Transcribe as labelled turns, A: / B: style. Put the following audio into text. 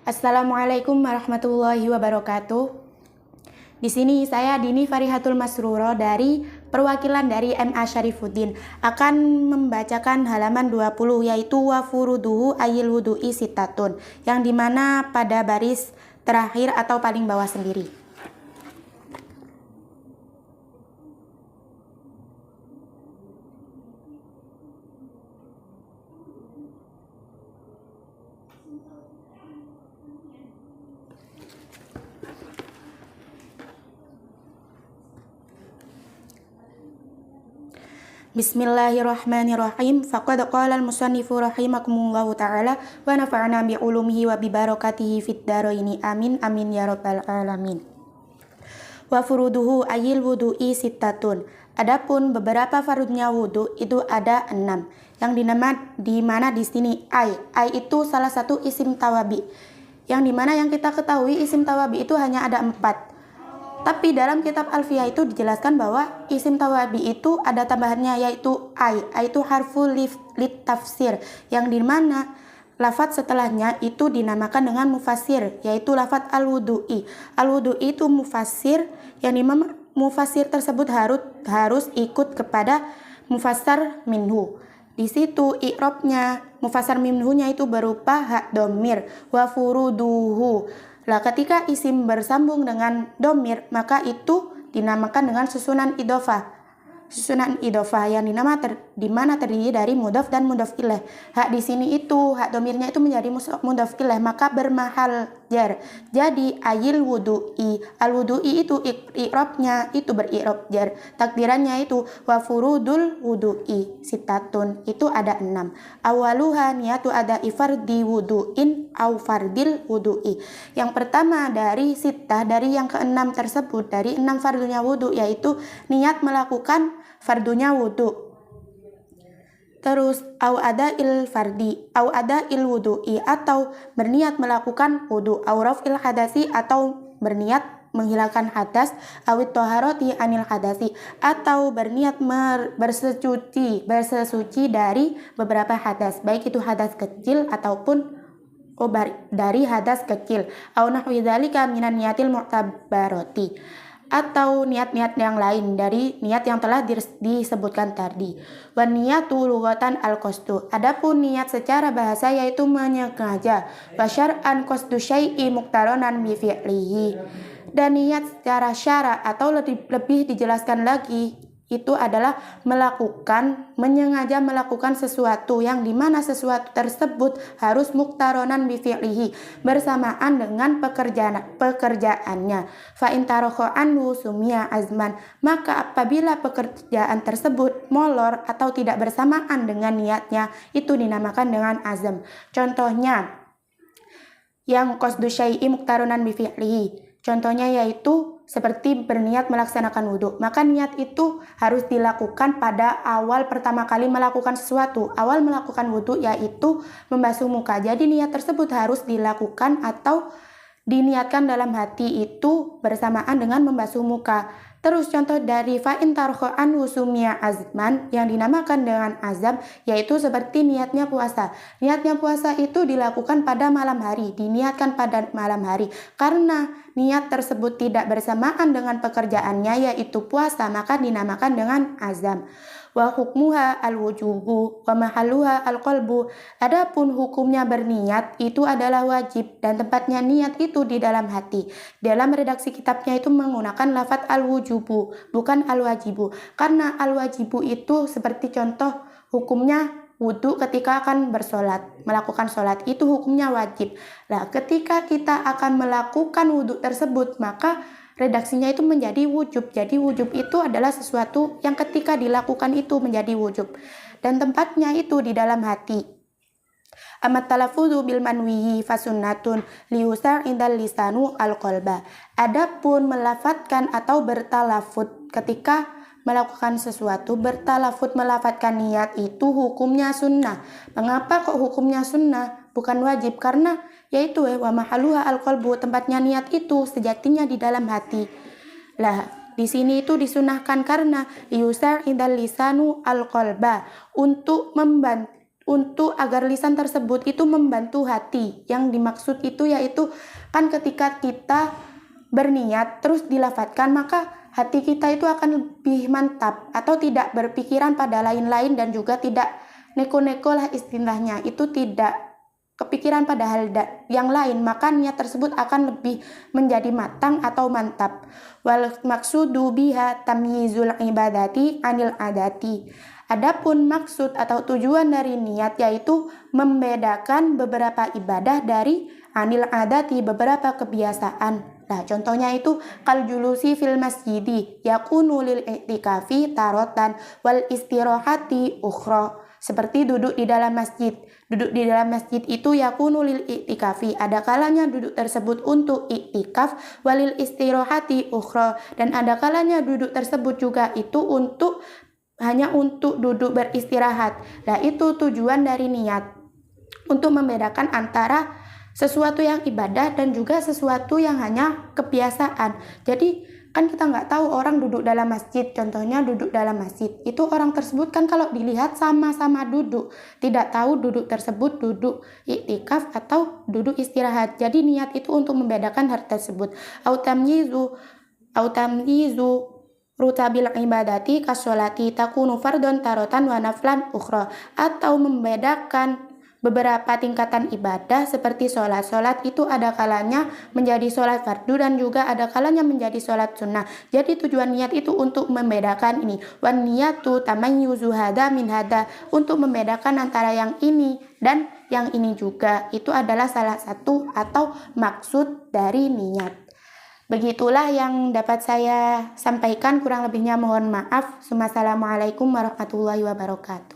A: Assalamualaikum warahmatullahi wabarakatuh. Di sini saya Dini Farihatul Masruro dari perwakilan dari MA Syarifuddin akan membacakan halaman 20 yaitu wa furuduhu ayil wudu'i sitatun, yang dimana pada baris terakhir atau paling bawah sendiri. Bismillahirrahmanirrahim. Faqad qala al-musannifu rahimakumullahu ta'ala wa nafa'na bi'ulumihi wa bibarakatihi fid dharaini amin amin ya rabbal alamin. Wa furuduhu ayil wudu'i sittatun. Adapun beberapa farudnya wudu itu ada 6. Yang di mana di sini ai itu salah satu isim tawabi. Yang dimana yang kita ketahui isim tawabi itu hanya ada 4. Tapi dalam kitab Alfiyah itu dijelaskan bahwa isim tawabi itu ada tambahannya yaitu ai itu harful lit tafsir, yang dimana lafadz setelahnya itu dinamakan dengan mufassir, yaitu lafadz al-wudu'i. Al-wudu'i itu mufassir, yang dimana mufassir tersebut harus ikut kepada mufassar minhu. Di situ i'rabnya mufassar minhunya itu berupa hak domir wa furuduhu. Lah ketika isim bersambung dengan domir, maka itu dinamakan dengan susunan idhofah. Susunan idhofah yang dimana terdiri dari mudhaf dan mudhaf ilaih. Hak di sini itu hak domirnya itu menjadi mudhaf ilaih, maka bermahal jar. Jadi ayil wudu'i, al wudu'i itu i'rabnya itu beri'rab jar. Takdirannya itu wa furudul wudu'i sitatun, itu ada 6. Awaluha niyatu ada ifardi wudu'in au fardil wudu'i. Yang pertama dari sitah, dari yang ke-6 tersebut, dari 6 fardunya wudu, yaitu niat melakukan fardunya wudu. Terus au ada il fardi, au ada il wudu'i, atau berniat melakukan wudu, au raf'il hadasi, atau berniat menghilangkan hadas, awit toharoti anil hadasi, atau berniat bersesuci dari beberapa hadas, baik itu hadas kecil ataupun dari hadas kecil, au nahwi dzalika minan niyatil mu'tabarati, atau niat-niat yang lain dari niat yang telah disebutkan tadi. Wa niyatu lughatan al-qasdu. Adapun niat secara bahasa yaitu menyengaja. Wa syar'an qasdu syai'i muqtaronan bi fi'lihi. Dan niat secara syara atau lebih dijelaskan lagi itu adalah menyengaja melakukan sesuatu, yang dimana sesuatu tersebut harus muqtaronan bi fi'lihi, bersamaan dengan pekerjaannya. Fa in tarokho anhu sumia azman, maka apabila pekerjaan tersebut molor atau tidak bersamaan dengan niatnya, itu dinamakan dengan azam. Contohnya yang qasdu syai'i muqtaronan bi fi'lihi, contohnya yaitu seperti berniat melaksanakan wudhu, maka niat itu harus dilakukan pada awal pertama kali melakukan sesuatu. Awal melakukan wudhu yaitu membasuh muka, jadi niat tersebut harus dilakukan atau diniatkan dalam hati itu bersamaan dengan membasuh muka. Terus contoh dari fa'in tarho anhu sumia azman, yang dinamakan dengan azam, yaitu seperti niatnya puasa. Niatnya puasa itu dilakukan pada malam hari, diniatkan pada malam hari. Karena niat tersebut tidak bersamaan dengan pekerjaannya yaitu puasa, maka dinamakan dengan azam. Wa hukmuha al-wujubu wa mahalluha al-qalbu. Adapun hukumnya berniat itu adalah wajib dan tempatnya niat itu di dalam hati. Dalam redaksi kitabnya itu menggunakan lafadz al-wujubu, bukan al-wajibu. Karena al-wajibu itu seperti contoh hukumnya wudu ketika akan melakukan sholat itu hukumnya wajib. Nah, ketika kita akan melakukan wudu tersebut, maka redaksinya itu menjadi wujub. Jadi wujub itu adalah sesuatu yang ketika dilakukan itu menjadi wujub, dan tempatnya itu di dalam hati. Amat talaffuzu bil manwihi fasunnatun liusar indal lisanu al-qalba. Adapun melafatkan atau bertalafut ketika melakukan sesuatu, bertalafut melafatkan niat itu hukumnya sunnah. Mengapa kok hukumnya sunnah bukan wajib? Karena yaitu wa mahaluha al-qalbu, tempatnya niat itu sejatinya di dalam hati. Lah, di sini itu disunahkan karena yusar indal lisanu al-qalba, untuk untuk agar lisan tersebut itu membantu hati. Yang dimaksud itu yaitu kan ketika kita berniat terus dilafadzkan, maka hati kita itu akan lebih mantap atau tidak berpikiran pada lain-lain dan juga tidak neko-neko lah istilahnya, itu tidak kepikiran pada hal yang lain, maka niat tersebut akan lebih menjadi matang atau mantap. Wal maksudu biha tamyizul ibadati anil adati. Adapun maksud atau tujuan dari niat yaitu membedakan beberapa ibadah dari anil adati, beberapa kebiasaan. Nah, contohnya itu kal julusi fil masjidi yakunu lil i'tikafi tarotan wal istirahati ukhra. Seperti duduk di dalam masjid. Duduk di dalam masjid itu yakunu lil i'tikafi, ada kalanya duduk tersebut untuk i'tikaf, walil istirahati ukhra, dan ada kalanya duduk tersebut juga itu untuk hanya untuk duduk beristirahat. Nah, itu tujuan dari niat, untuk membedakan antara sesuatu yang ibadah dan juga sesuatu yang hanya kebiasaan. Jadi kan kita nggak tahu orang duduk dalam masjid, contohnya duduk dalam masjid, itu orang tersebut kan kalau dilihat sama-sama duduk, tidak tahu duduk tersebut duduk iktikaf atau duduk istirahat. Jadi niat itu untuk membedakan hal tersebut. Au tamyizu rutabil ibadati kasolati takunu fardon tarotan wa naflan ukhra, atau membedakan beberapa tingkatan ibadah seperti sholat itu ada kalanya menjadi sholat fardu dan juga ada kalanya menjadi sholat sunnah. Jadi tujuan niat itu untuk membedakan ini. Wan niyatu tamayyuzu hada min hada, untuk membedakan antara yang ini dan yang ini juga. Itu adalah salah satu atau maksud dari niat. Begitulah yang dapat saya sampaikan, kurang lebihnya mohon maaf. Wassalamualaikum warahmatullahi wabarakatuh.